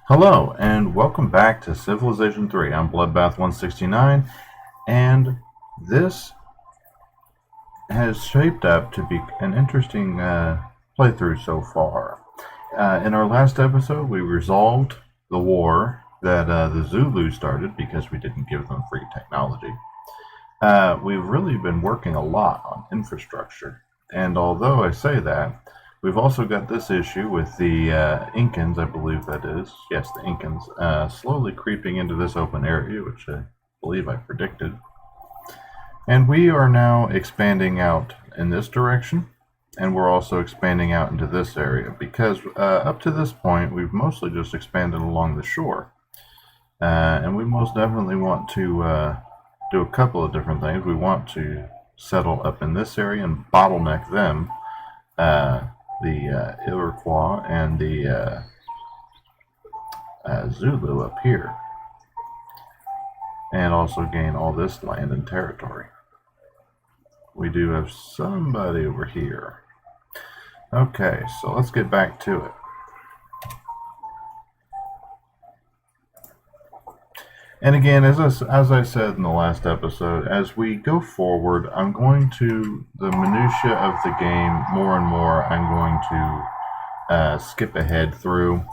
Hello, and welcome back to Civilization 3. I'm Bloodbath 169, and this has shaped up to be an interesting playthrough so far. In our last episode, we resolved the war that the Zulus started because we didn't give them free technology. We've really been working a lot on infrastructure, and although I say that, we've also got this issue with the Incans, I believe that is. Yes, the Incans, slowly creeping into this open area, which I believe I predicted. And we are now expanding out in this direction, and we're also expanding out into this area, because up to this point, we've mostly just expanded along the shore. And we most definitely want to do a couple of different things. We want to settle up in this area and bottleneck them. The Iroquois and the Zulu up here, and also gain all this land and territory. We do have somebody over here. Okay, so let's get back to it. And again, as I said in the last episode, as we go forward, I'm going to, the minutiae of the game, more and more, I'm going to skip ahead through.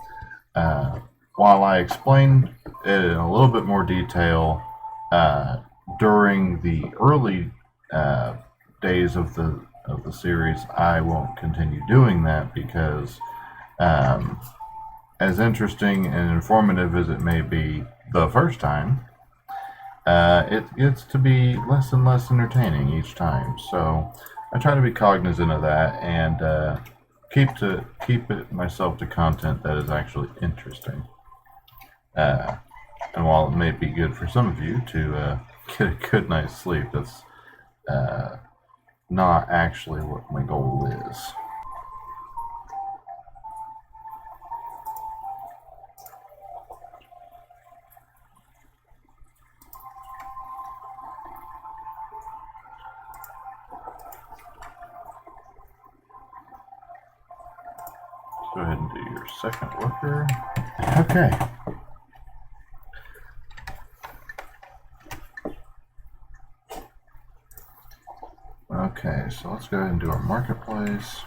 While I explain it in a little bit more detail during the early days of the series, I won't continue doing that because, as interesting and informative as it may be the first time, it gets to be less and less entertaining each time. So I try to be cognizant of that and keep it myself to content that is actually interesting. And while it may be good for some of you to get a good night's sleep, that's not actually what my goal is. Go ahead and do your second worker. Okay. Okay, so let's go ahead and do our marketplace.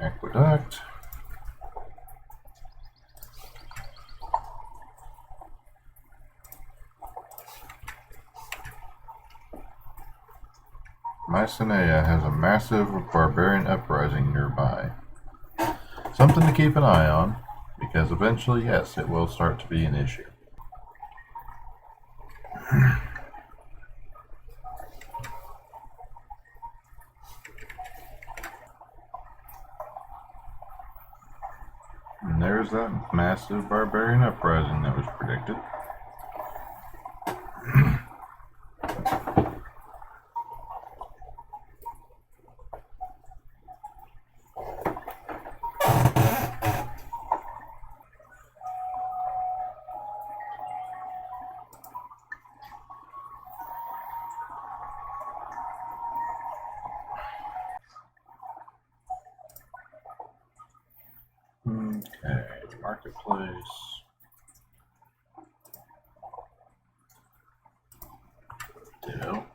Aqueduct. Mycenae has a massive barbarian uprising nearby. Something to keep an eye on, because eventually, yes, it will start to be an issue. And there's that massive barbarian uprising that was predicted. Okay, marketplace. Deal.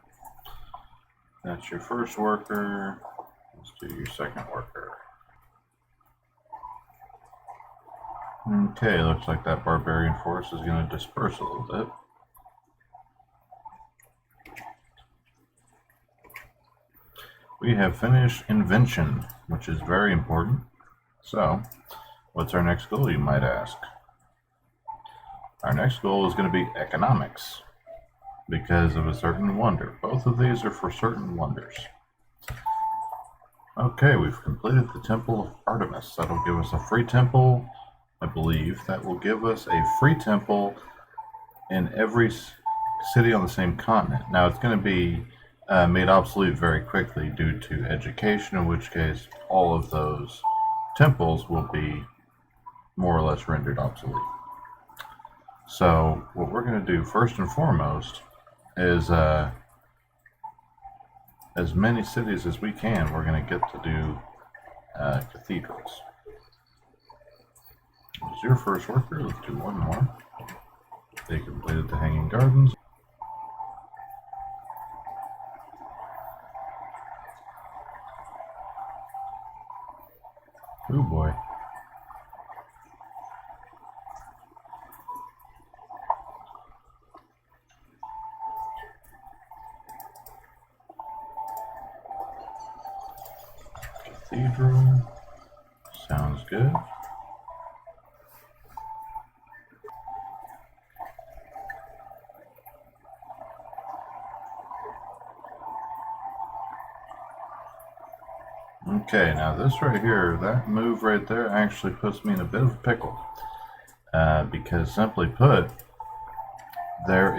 That's your first worker. Let's do your second worker. Okay, looks like that barbarian force is going to disperse a little bit. We have finished invention, which is very important. So, what's our next goal, you might ask? Our next goal is going to be economics, because of a certain wonder. Both of these are for certain wonders. Okay, we've completed the Temple of Artemis. That'll give us a free temple, I believe. That will give us a free temple in every city on the same continent. Now, it's going to be made obsolete very quickly due to education, in which case all of those temples will be more or less rendered obsolete. So what we're going to do first and foremost is as many cities as we can. We're going to get to do cathedrals. It's your first worker. Let's do one more. They completed the Hanging Gardens. Oh boy. Cathedral. Sounds good. Okay, now this right here, that move right there actually puts me in a bit of a pickle. Because simply put, there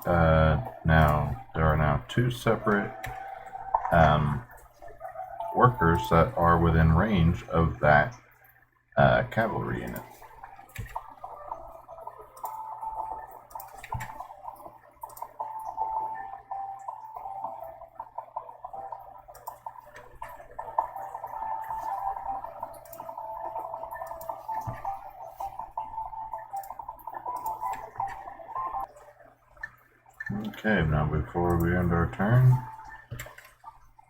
are now two separate workers that are within range of that cavalry unit. Okay, now before we end our turn,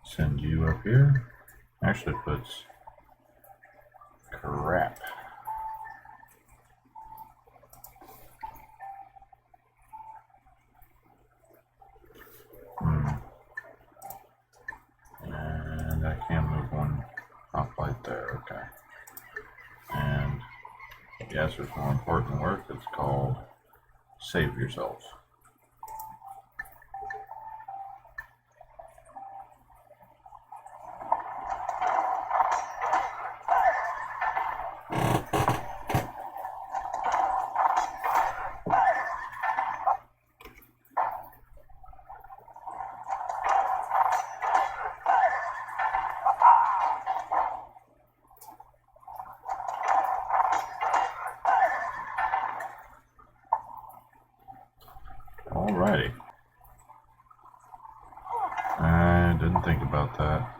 send you up here. Actually puts crap. And I can move one up right there, okay. And yes, there's more important work. It's called Save Yourself. Alrighty. I didn't think about that.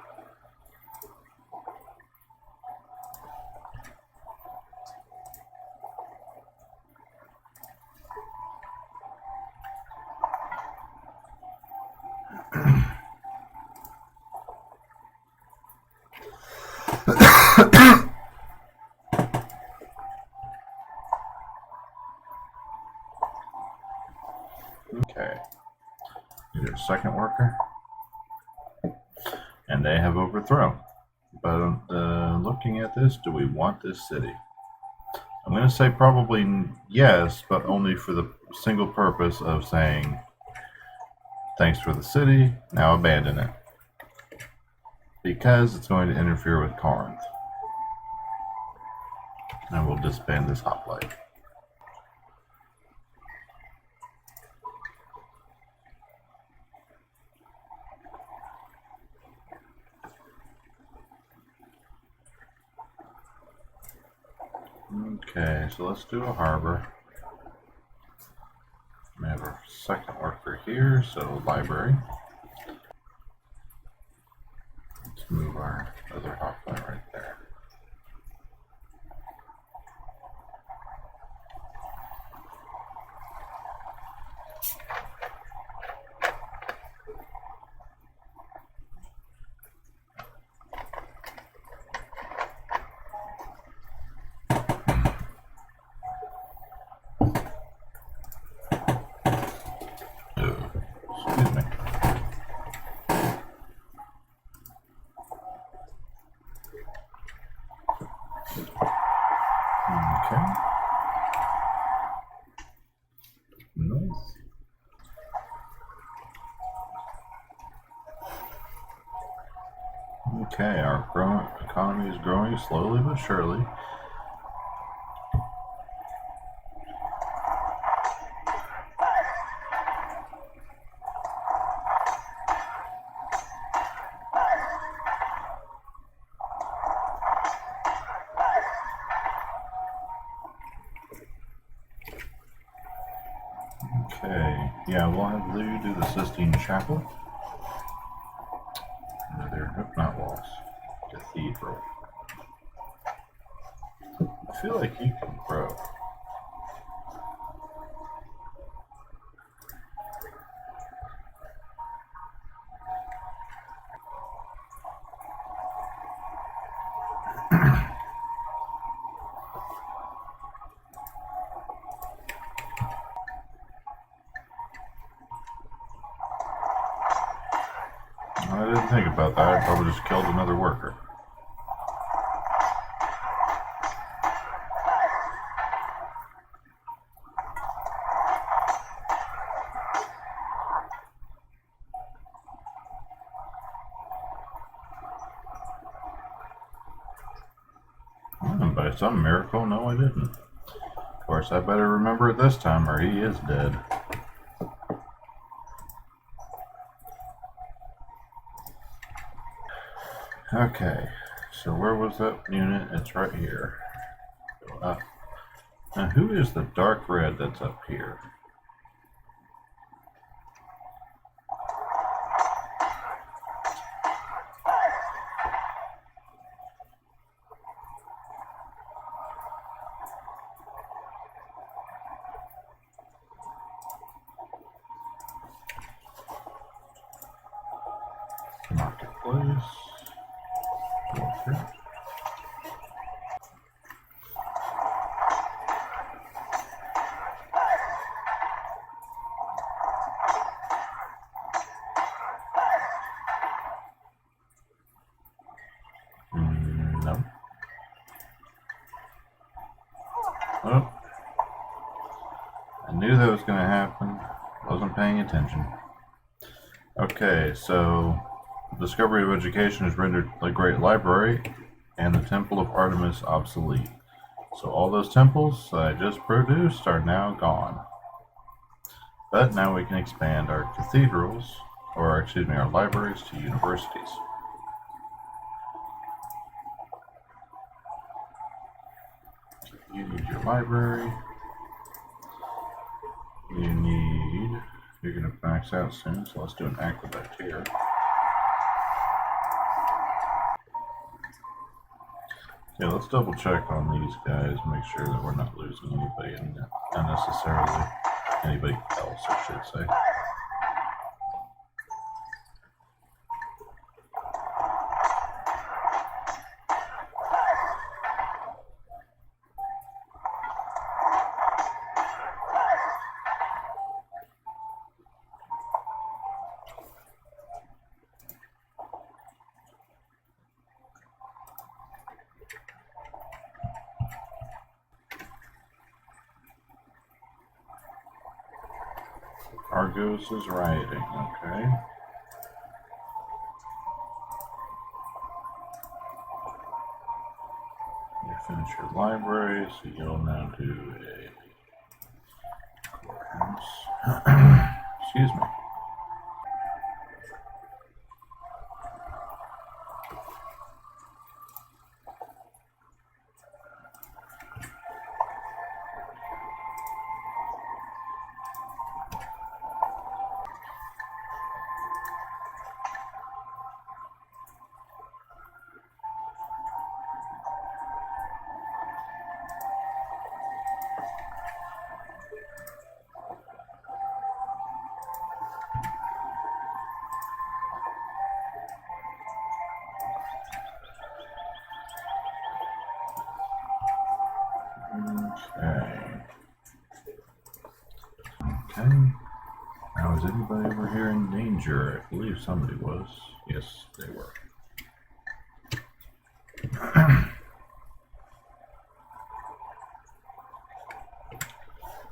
Okay. Need a second worker. And they have overthrown. But looking at this, do we want this city? I'm going to say probably yes, but only for the single purpose of saying, thanks for the city, now abandon it. Because it's going to interfere with Corinth. And we'll disband this hoplite. Okay, so let's do a harbor. We have our second worker here, so library. Let's move our other hoplite right there. Excuse me. Okay. Nice. Okay, our economy is growing slowly but surely. Okay, yeah, we'll have Lou do the Sistine Chapel. Another, nope, not walls, cathedral. cathedral. I feel like you can grow. I didn't think about that. I probably just killed another worker. And by some miracle, no, I didn't. Of course, I better remember it this time, or he is dead. Okay, so where was that unit? It's right here. Go up. Now, who is the dark red that's up here? Marketplace. Portrait. No. Oh. I knew that was going to happen. Wasn't paying attention. Okay, so discovery of education has rendered the Great Library and the Temple of Artemis obsolete. So all those temples that I just produced are now gone. But now we can expand our cathedrals, or excuse me, our libraries to universities. So you need your library. You're going to max out soon, so let's do an acrobat here. Yeah, let's double check on these guys, make sure that we're not losing anybody unnecessarily. Anybody else, I should say. Argos is rioting, okay. You finish your library, so you'll now do a courthouse. Excuse me. Okay. Now, is anybody over here in danger? I believe somebody was. Yes, they were.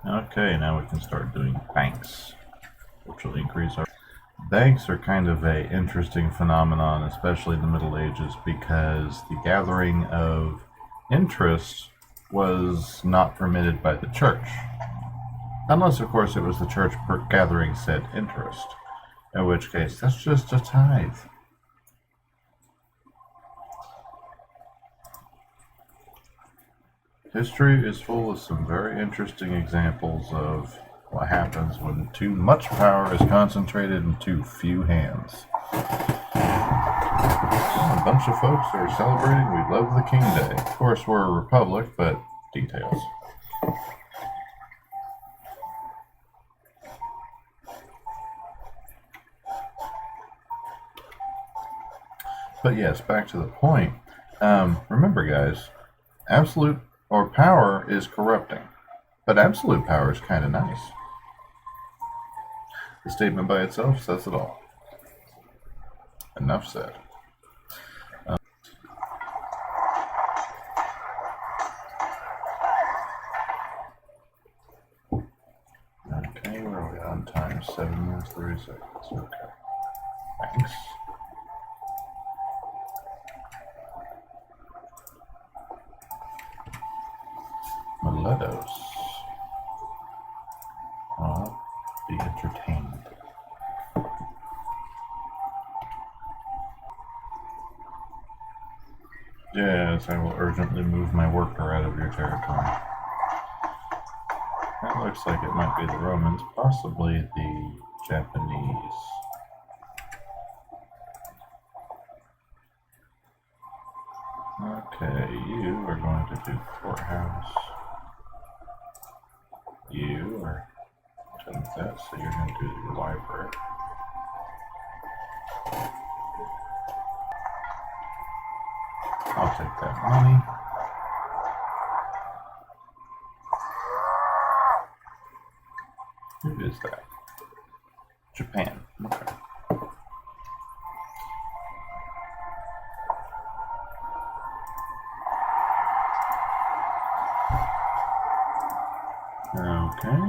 Okay, now we can start doing banks, which will increase our... Banks are kind of a interesting phenomenon, especially in the Middle Ages, because the gathering of interest was not permitted by the church. Unless, of course, it was the church gathering said interest, in which case that's just a tithe. History is full of some very interesting examples of what happens when too much power is concentrated in too few hands. A bunch of folks are celebrating We Love the King Day. Of course, we're a republic, but details. But yes, back to the point. Remember, guys, absolute or power is corrupting, but absolute power is kind of nice. The statement by itself says it all. Enough said. Okay, where are we on time? 7 minutes, 30 seconds. Okay. Thanks. Miletos. I'll be entertained. Yes, I will urgently move my worker out of your territory. That looks like it might be the Romans, possibly the Japanese. Okay, you are going to do courthouse. You are done with that, so you're going to do your library. I'll take that money. Who is that? Japan. Okay. Okay.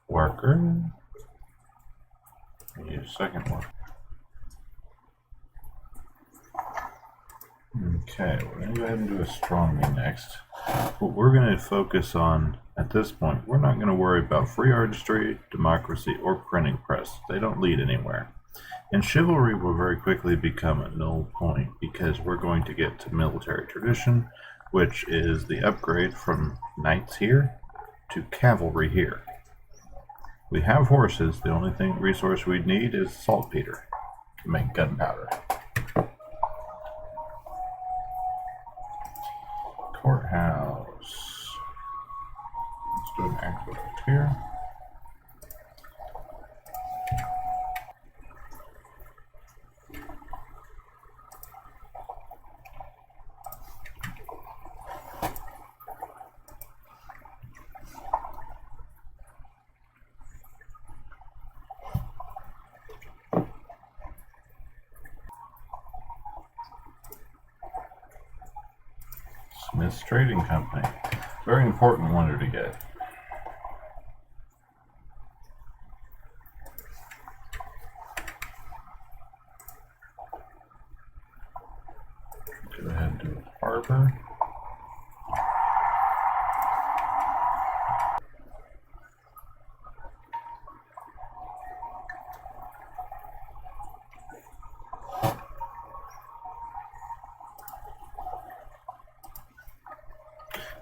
Worker. Need a second one. Okay, we're going to go ahead and do a strong me next. What we're going to focus on at this point, we're not going to worry about free artistry, democracy, or printing press. They don't lead anywhere. And chivalry will very quickly become a null point because we're going to get to military tradition, which is the upgrade from knights here to cavalry here. We have horses. The only resource we'd need is saltpeter to make gunpowder. Courthouse. Let's do an aqueduct here. Smith's Trading Company. Very important wonder to get. Go ahead and do a harbor.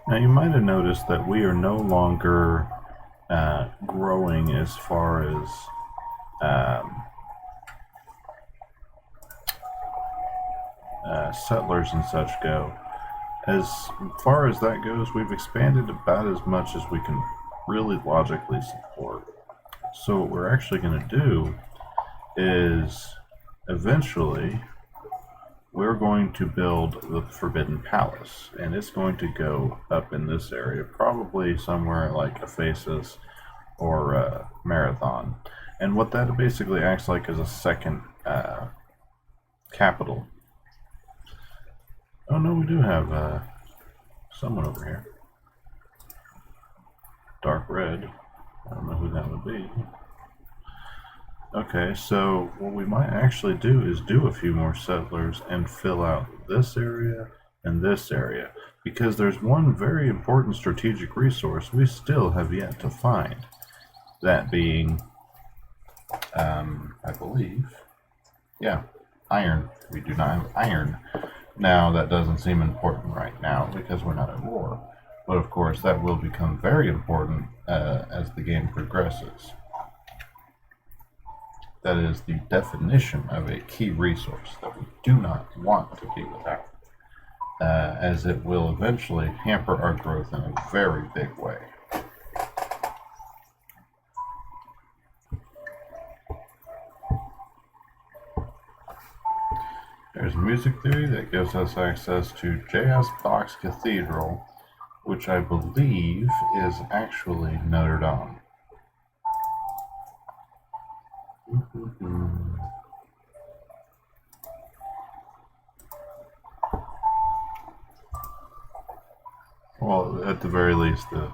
Now you might have noticed that we are no longer growing as far as settlers and such go. As far as that goes, we've expanded about as much as we can really logically support. So what we're actually going to do is eventually we're going to build the Forbidden Palace, and it's going to go up in this area, probably somewhere like Ephesus or Marathon. And what that basically acts like is a second capital. Oh no, we do have someone over here. Dark red. I don't know who that would be. Okay, so what we might actually do is do a few more settlers and fill out this area and this area, because there's one very important strategic resource we still have yet to find. That being, I believe, yeah, iron. We do not have iron. Now, that doesn't seem important right now because we're not at war. But of course, that will become very important as the game progresses. That is the definition of a key resource that we do not want to be without, as it will eventually hamper our growth in a very big way. There's music theory that gives us access to JS Box Cathedral, which I believe is actually Notre Dame. Well, at the very least, the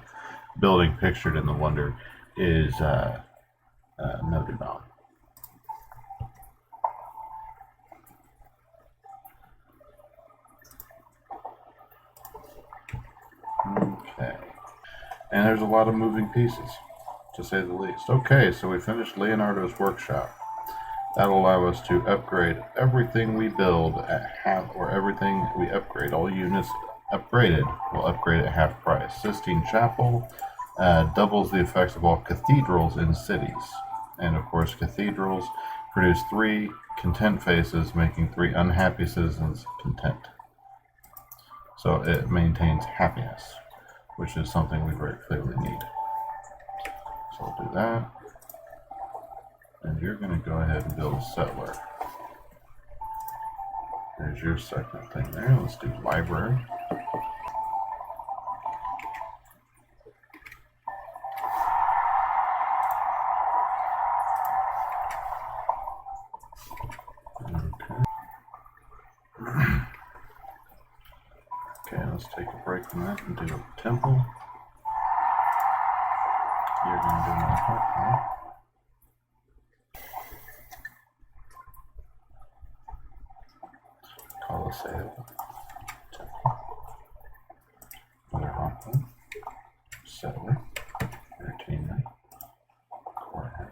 building pictured in the wonder is Notre Dame. Okay. And there's a lot of moving pieces, to say the least. Okay, so we finished Leonardo's workshop. That'll allow us to upgrade everything we build at half, or everything we upgrade, all units upgraded will upgrade at half price. Sistine Chapel doubles the effects of all cathedrals in cities. And of course, cathedrals produce 3 content faces, making 3 unhappy citizens content. So it maintains happiness, which is something we very clearly need. So we'll do that. And you're going to go ahead and build a settler. There's your second thing there. Let's do library. Okay, let's take a break from that and do a temple. You're going to do my heart, right? Colosseum. Temple. Another hospital. Settler. Entertainment. Courthouse.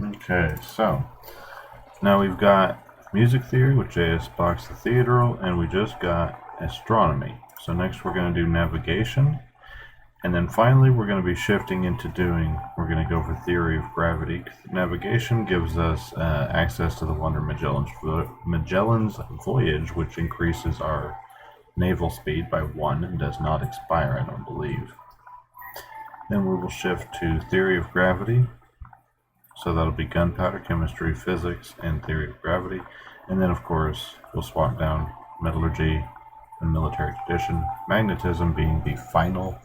Okay, so now we've got music theory with JS Box Cathedral, and we just got astronomy. So next we're going to do navigation, and then finally we're going to be shifting into we're going to go for theory of gravity. Navigation gives us access to the Wonder Magellan's Voyage, which increases our naval speed by 1 and does not expire, I don't believe. Then we will shift to theory of gravity. So that'll be gunpowder, chemistry, physics, and theory of gravity. And then, of course, we'll swap down metallurgy and military tradition. Magnetism being the final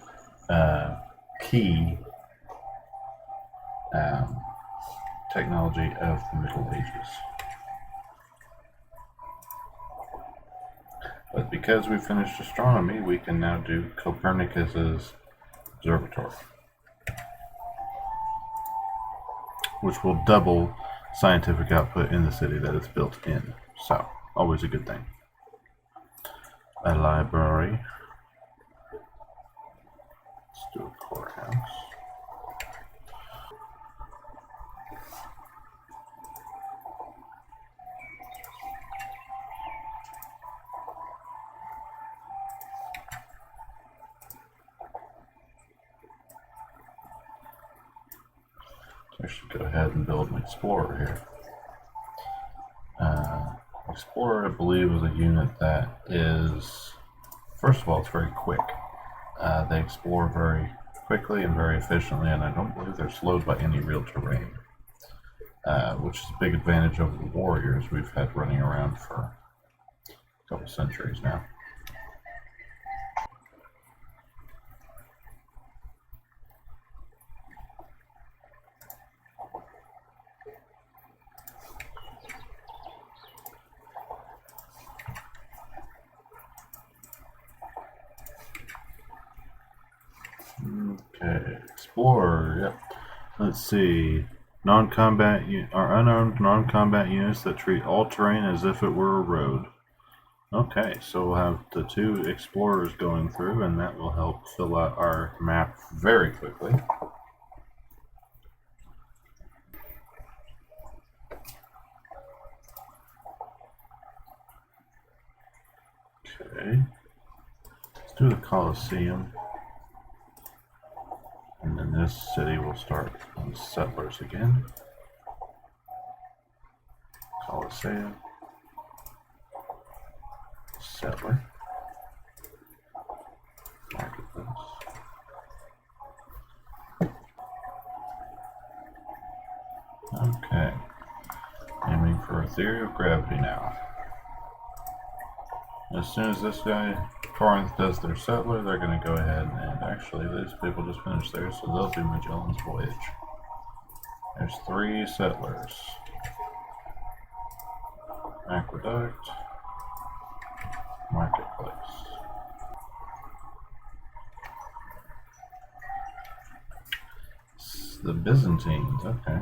key technology of the Middle Ages. But because we finished astronomy, we can now do Copernicus's observatory, which will double scientific output in the city that it's built in. So, always a good thing. A library. Let's do a courthouse. I should go ahead and build an explorer here. Explorer, I believe, is a unit that is, first of all, it's very quick. They explore very quickly and very efficiently, and I don't believe they're slowed by any real terrain, which is a big advantage over the warriors we've had running around for a couple centuries now. Okay, explorer, yep. Let's see. Non-combat, or unarmed non-combat units that treat all terrain as if it were a road. Okay, so we'll have the 2 explorers going through, and that will help fill out our map very quickly. Okay. Let's do the Colosseum. And then this city will start on settlers again. Colosseum. Settler. Marketplace. Okay. Aiming for a theory of gravity now. As soon as this guy, Corinth, does their settler, they're going to go ahead and actually, these people just finished theirs, so they'll do Magellan's Voyage. There's 3 settlers. Aqueduct. Marketplace. The Byzantines, okay.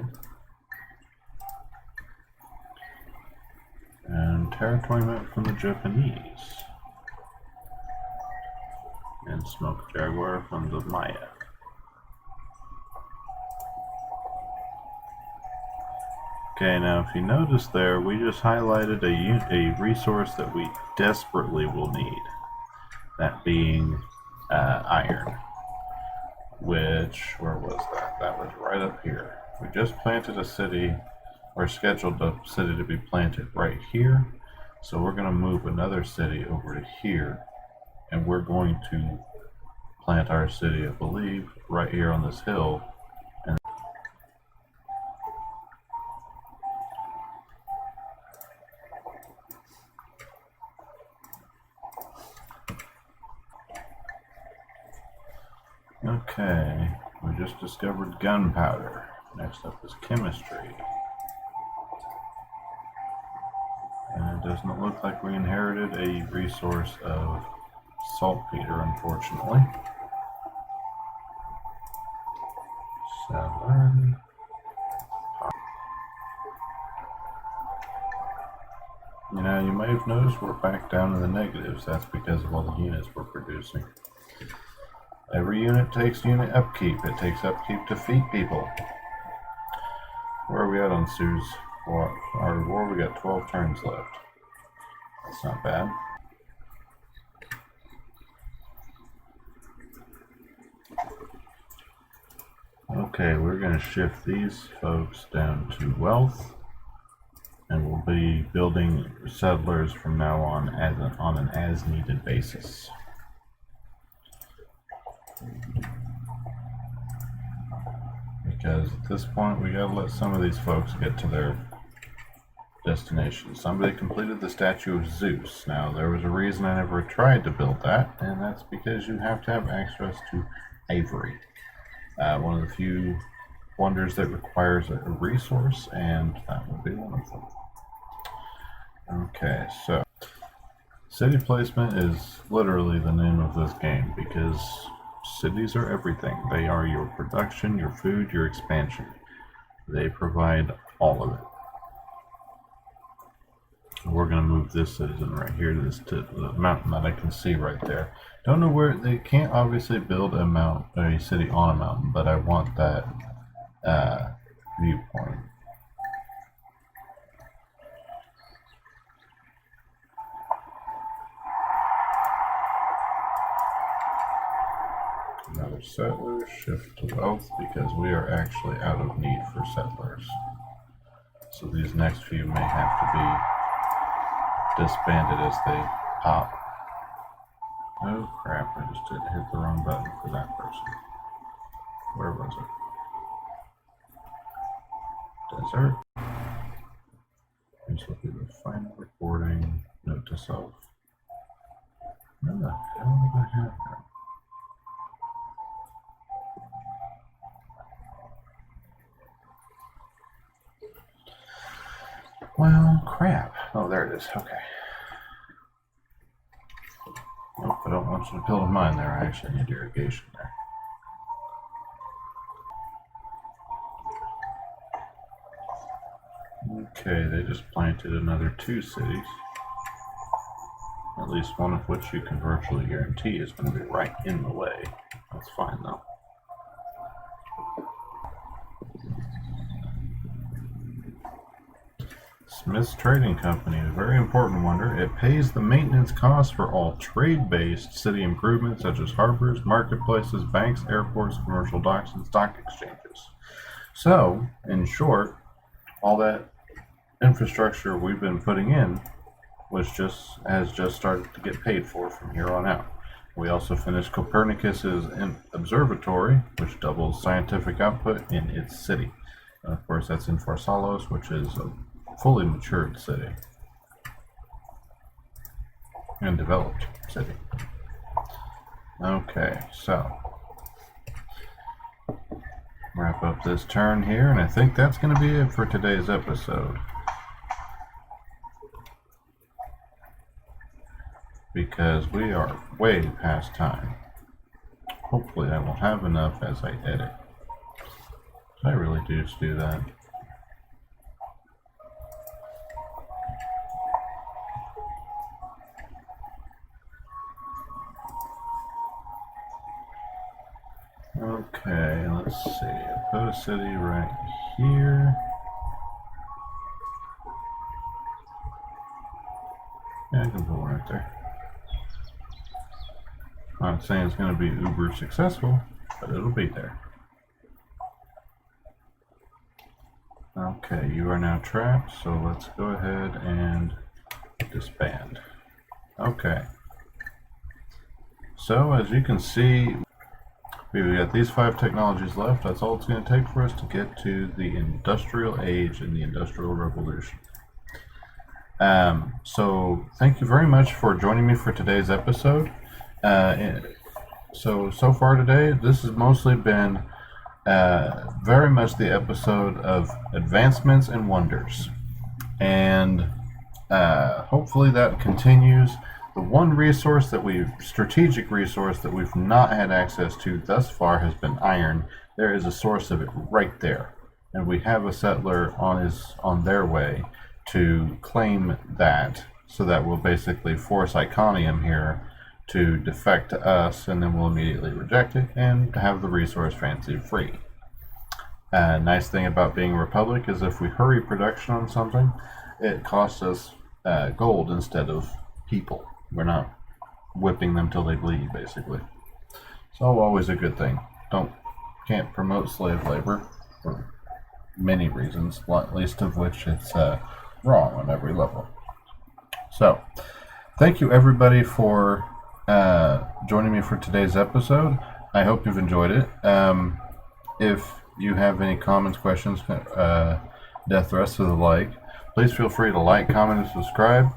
And territory map from the Japanese. And Smoke Jaguar from the Maya. Okay, now if you notice there, we just highlighted a resource that we desperately will need. That being iron. Which, where was that? That was right up here. We just planted a city, or scheduled a city to be planted right here. So we're going to move another city over to here. And we're going to plant our city, I believe, right here on this hill. And okay, we just discovered gunpowder. Next up is chemistry. And it doesn't look like we inherited a resource of saltpeter, unfortunately. Settler. You know, you may have noticed we're back down in the negatives. That's because of all the units we're producing. Every unit takes unit upkeep. It takes upkeep to feed people. Where are we at on Sue's our war? We got 12 turns left. That's not bad. Okay, we're going to shift these folks down to wealth, and we'll be building settlers from now on on an as-needed basis. Because at this point, we gotta let some of these folks get to their destination. Somebody completed the statue of Zeus. Now, there was a reason I never tried to build that, and that's because you have to have access to ivory. One of the few wonders that requires a resource, and that would be one of them. Okay, so city placement is literally the name of this game because cities are everything. They are your production, your food, your expansion. They provide all of it. We're going to move this citizen right here to the mountain that I can see right there. Don't know where they can't obviously build a city on a mountain, but I want that viewpoint. Another settler, shift to wealth because we are actually out of need for settlers. So these next few may have to be disbanded as they pop. Oh crap, I just hit the wrong button for that person. Where was it? Desert. This will be the final recording. Note to self. Where the hell did I have that? Well, crap. Oh, there it is. Okay. Nope, I don't want you to build a mine there. I actually need irrigation there. Okay, they just planted another 2 cities. At least one of which you can virtually guarantee is going to be right in the way. That's fine though. Smith's Trading Company, a very important wonder. It pays the maintenance costs for all trade-based city improvements such as harbors, marketplaces, banks, airports, commercial docks, and stock exchanges. So, in short, all that infrastructure we've been putting in has just started to get paid for from here on out. We also finished Copernicus's observatory, which doubles scientific output in its city. And of course, that's in Farsalos, which is a fully matured city and developed city. Okay, so wrap up this turn here, and I think that's going to be it for today's episode. Because we are way past time. Hopefully I will have enough as I edit. I really do just do that. Okay, let's see. I put a city right here. Yeah, I can put one right there. I'm not saying it's going to be uber successful, but it'll be there. Okay, you are now trapped, so let's go ahead and disband. Okay. So, as you can see, we've got these 5 technologies left. That's all it's going to take for us to get to the industrial age and the industrial revolution. So thank you very much for joining me for today's episode. So far today, this has mostly been very much the episode of advancements and wonders. And hopefully that continues. The one strategic resource that we've not had access to thus far has been iron. There is a source of it right there. And we have a settler on their way to claim that, so that will basically force Iconium here to defect to us, and then we'll immediately reject it and have the resource fancy free. Nice thing about being a republic is if we hurry production on something, it costs us gold instead of people. We're not whipping them till they bleed, basically. So always a good thing. Can't promote slave labor for many reasons, not least of which it's wrong on every level. So, thank you everybody for joining me for today's episode. I hope you've enjoyed it. If you have any comments, questions, death threats, or the like, please feel free to like, comment, and subscribe.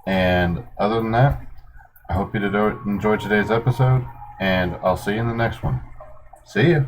And other than that, I hope you enjoyed today's episode, and I'll see you in the next one. See ya!